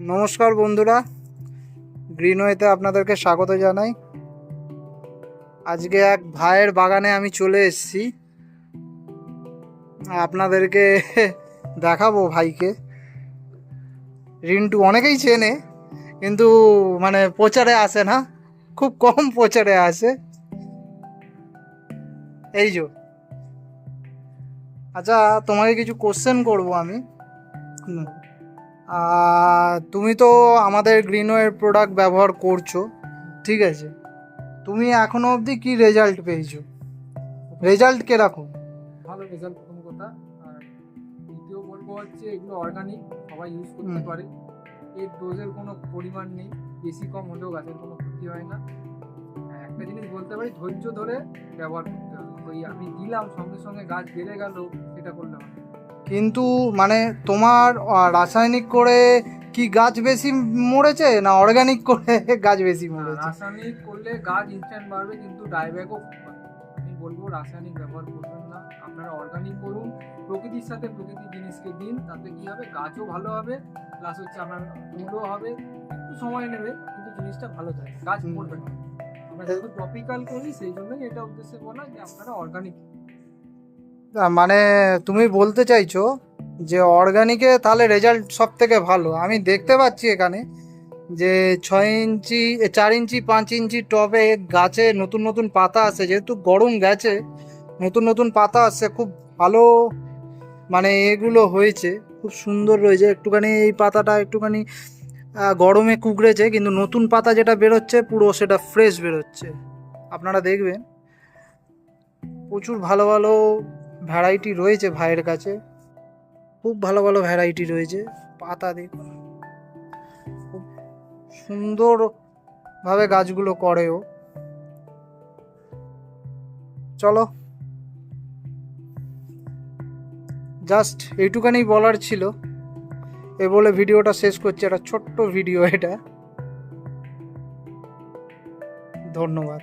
নমস্কার বন্ধুরা, গ্রিনওয়েতে আপনাদেরকে স্বাগত জানাই। আজকে এক ভাইয়ের বাগানে আমি চলে এসেছি, আপনাদেরকে দেখাবো ভাইকে। রিন্টু অনেকেই চেনে, কিন্তু মানে প্রচারে আসে না, খুব কম প্রচারে আসে। এই যে, আচ্ছা তোমাকে কিছু কোশ্চেন করবো আমি। তুমি তো আমাদের গ্রিনওয়ের প্রোডাক্ট ব্যবহার করছো, ঠিক আছে? তুমি এখনো অবধি কি রেজাল্ট পেয়েছো? রেজাল্ট কিরকম? ভালো রেজাল্ট প্রথম কথা। আর দ্বিতীয় বলবো হচ্ছে এগুলো অর্গানিক, সবাই ইউজ করতে পারে। এর ডোজের কোনো পরিমাণ নেই, বেশি কম হলেও গাছের কোনো ক্ষতি হয় না। একটা জিনিস বলতে পারি, ধৈর্য ধরে ব্যবহার করতে হবে। ওই আমি দিলাম সঙ্গে সঙ্গে গাছ বেড়ে গেল, সেটা করলে হবে না। কিন্তু মানে তোমার রাসায়নিক করে কি গাছ বেশি মরেছে, না অর্গানিক করে গাছ বেশি মরেছে? রাসায়নিক করলে গাছ ইনস্ট্যান্ট বাড়বে, কিন্তু ডাইব্যাকও আমি বলবো রাসায়নিক ব্যবহার করবেন না, আপনারা অর্গানিক করুন। প্রকৃতির সাথে প্রকৃতির জিনিসকে দিন, তাতে কি হবে, গাছও ভালো হবে, প্লাস হচ্ছে আপনার ফুলও হবে। একটু সময় নেবে, কিন্তু জিনিসটা ভালো থাকে, গাছ মরবে না। আমরা যেহেতু টপিক্যাল করি, সেই জন্যই এটা উদ্দেশ্যে বলা যে আপনারা অর্গানিক। মানে তুমি বলতে চাইছো যে অর্গানিকে তাহলে রেজাল্ট সব থেকে ভালো? আমি দেখতে পাচ্ছি এখানে যে 6 ইঞ্চি 4 ইঞ্চি 5 ইঞ্চি টবে গাছে নতুন নতুন পাতা আসছে, যেহেতু গরম গেছে নতুন নতুন পাতা আসছে, খুব ভালো। মানে এগুলো হয়েছে, খুব সুন্দর রয়েছে। একটুখানি এই পাতাটা একটুখানি গরমে কুকড়েছে, কিন্তু নতুন পাতা যেটা বেরোচ্ছে পুরো সেটা ফ্রেশ বেরোচ্ছে। আপনারা দেখবেন প্রচুর ভালো ভালো ভ্যারাইটি রয়েছে ভাইয়ের কাছে, খুব ভালো ভালো ভ্যারাইটি রয়েছে। পাতা দেখুন, খুব সুন্দরভাবে গাছগুলো করেও। চলো, জাস্ট এইটুখানি বলার ছিল, এ বলে ভিডিওটা শেষ করছি। একটা ছোট্ট ভিডিও এটা। ধন্যবাদ।